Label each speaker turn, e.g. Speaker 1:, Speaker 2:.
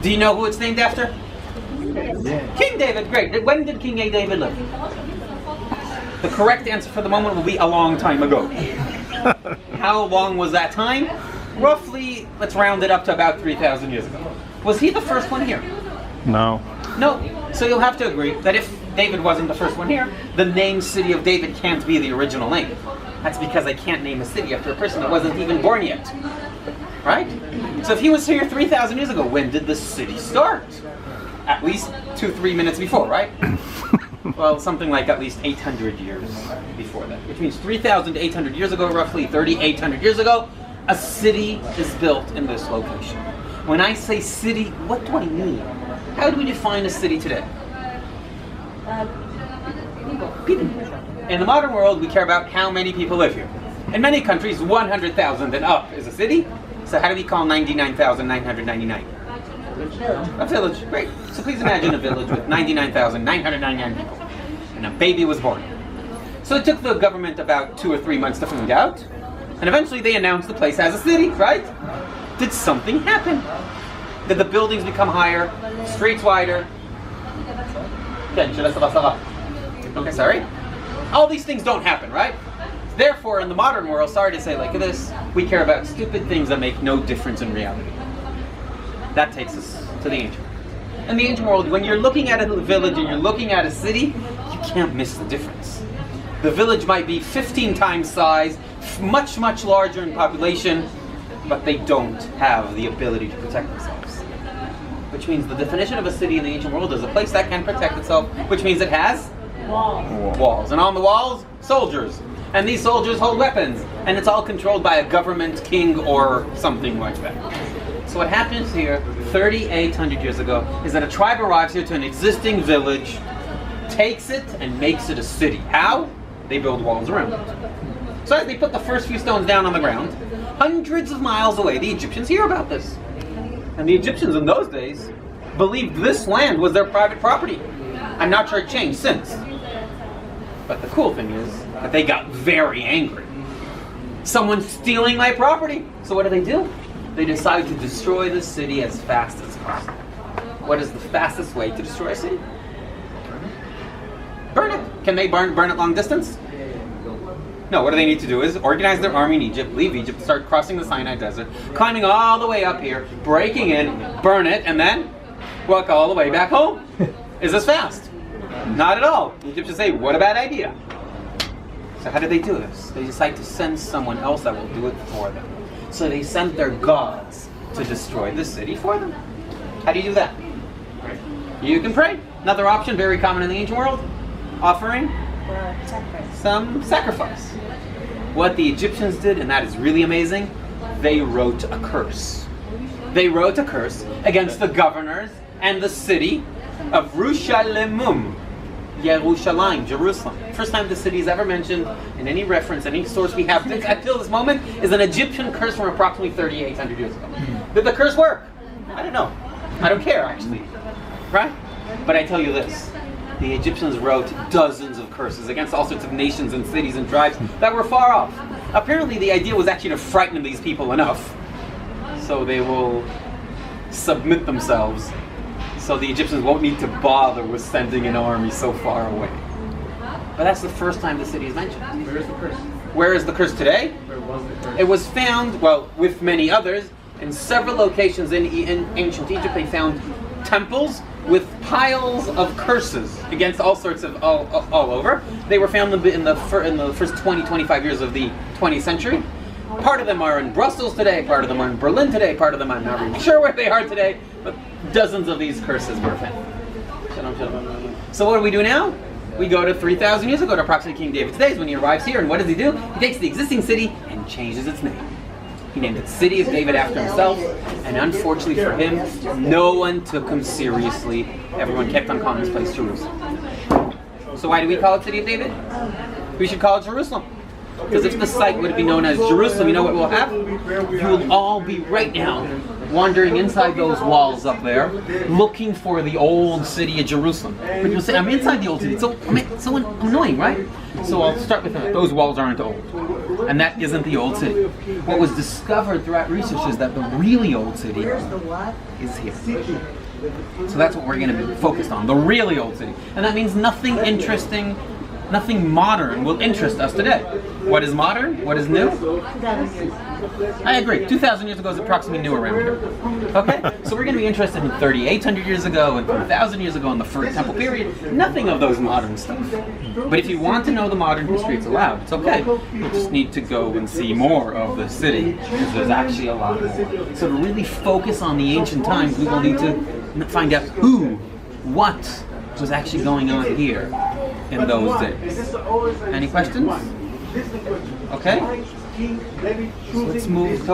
Speaker 1: Do you know who it's named after?
Speaker 2: Yeah.
Speaker 1: King David. Great. When did King David live? The correct answer for the moment will be a long time ago. How long was that time? Roughly, let's round it up to about 3,000 years ago. Was he the first one here?
Speaker 2: No.
Speaker 1: No. So you'll have to agree that if David wasn't the first one here, the name City of David can't be the original name. That's because I can't name a city after a person that wasn't even born yet. Right? So if he was here 3,000 years ago, when did the city start? At least 2-3 minutes before, right? Well, something like at least 800 years before that. Which means 3,800 years ago, roughly 3,800 years ago, a city is built in this location. When I say city, what do I mean? How do we define a city today? People. In the modern world, we care about how many people live here. In many countries, 100,000 and up is a city. So how do we call 99,999? A village. Great. So please imagine a village with 99,999 people. And a baby was born. So it took the government about 2 or 3 months to find out. And eventually they announced the place as a city, right? Did something happen? Did the buildings become higher? Streets wider? Okay, sorry. All these things don't happen, right? Therefore, in the modern world, sorry to say like this, we care about stupid things that make no difference in reality. That takes us to the ancient world. In the ancient world, when you're looking at a village and you're looking at a city, you can't miss the difference. The village might be 15 times size, much, much larger in population, but they don't have the ability to protect themselves. Which means the definition of a city in the ancient world is a place that can protect itself, which means it has walls. And on the walls, soldiers. And these soldiers hold weapons. And it's all controlled by a government, king, or something like that. So what happens here 3,800 years ago is that a tribe arrives here to an existing village, takes it, and makes it a city. How? They build walls around it. So as they put the first few stones down on the ground, hundreds of miles away, the Egyptians hear about this. And the Egyptians in those days believed this land was their private property. I'm not sure it changed since. But the cool thing is that they got very angry. Someone's stealing my property. So what do? They decide to destroy the city as fast as possible. What is the fastest way to destroy a city? Burn it. Can they burn it long distance? No, what do they need to do is organize their army in Egypt, leave Egypt, start crossing the Sinai Desert, climbing all the way up here, breaking in, burn it, and then walk all the way back home. Is this fast? Not at all. The Egyptians say, what a bad idea. So how do they do this? They decide to send someone else that will do it for them. So they sent their gods to destroy the city for them. How do you do that? You can pray. Another option, very common in the ancient world, offering some sacrifice. What the Egyptians did, and that is really amazing, they wrote a curse. They wrote a curse against the governors and the city of Yerushalayim, Jerusalem. First time the city is ever mentioned in any reference, any source we have until this moment is an Egyptian curse from approximately 3,800 years ago. Did the curse work? I don't know. I don't care, actually. Right? But I tell you this. The Egyptians wrote dozens of curses against all sorts of nations and cities and tribes that were far off. Apparently the idea was actually to frighten these people enough so they will submit themselves, so the Egyptians won't need to bother with sending an army so far away. But that's the first time the city is mentioned.
Speaker 3: Where is the curse?
Speaker 1: Where is the curse today?
Speaker 3: Where was the curse?
Speaker 1: It was found, well, with many others, in several locations in ancient Egypt. They found temples with piles of curses against all sorts of all over. They were found in the first 20-25 years of the 20th century. Part of them are in Brussels today, part of them are in Berlin today, part of them I'm not really sure where they are today, but dozens of these curses were found. So what do we do now? We go to 3,000 years ago to approximately King David's days when he arrives here, and what does he do? He takes the existing city and changes its name. He named it City of David after himself, and unfortunately for him, no one took him seriously. Everyone kept on calling this place Jerusalem. So why do we call it City of David? We should call it Jerusalem. Because if the site would be known as Jerusalem, you know what we'll have? You will all be right now wandering inside those walls up there, looking for the old city of Jerusalem. But you'll say, I'm inside the old city. It's so annoying, right? So I'll start with that. Those walls aren't old. And that isn't the old city. What was discovered throughout research is that the really old city is here. So that's what we're going to be focused on, the really old city. And that means nothing interesting, nothing modern will interest us today. What is modern? What is new? I agree. 2,000 years ago is approximately new around here. Okay? So we're going to be interested in 3,800 years ago and 3,000 years ago in the First Temple period. Nothing of those modern stuff. But if you want to know the modern history, it's allowed. It's okay. You just need to go and see more of the city, because there's actually a lot more. So to really focus on the ancient times, we will need to find out who, what was actually going on here in those days. Any questions? Okay? So let's move to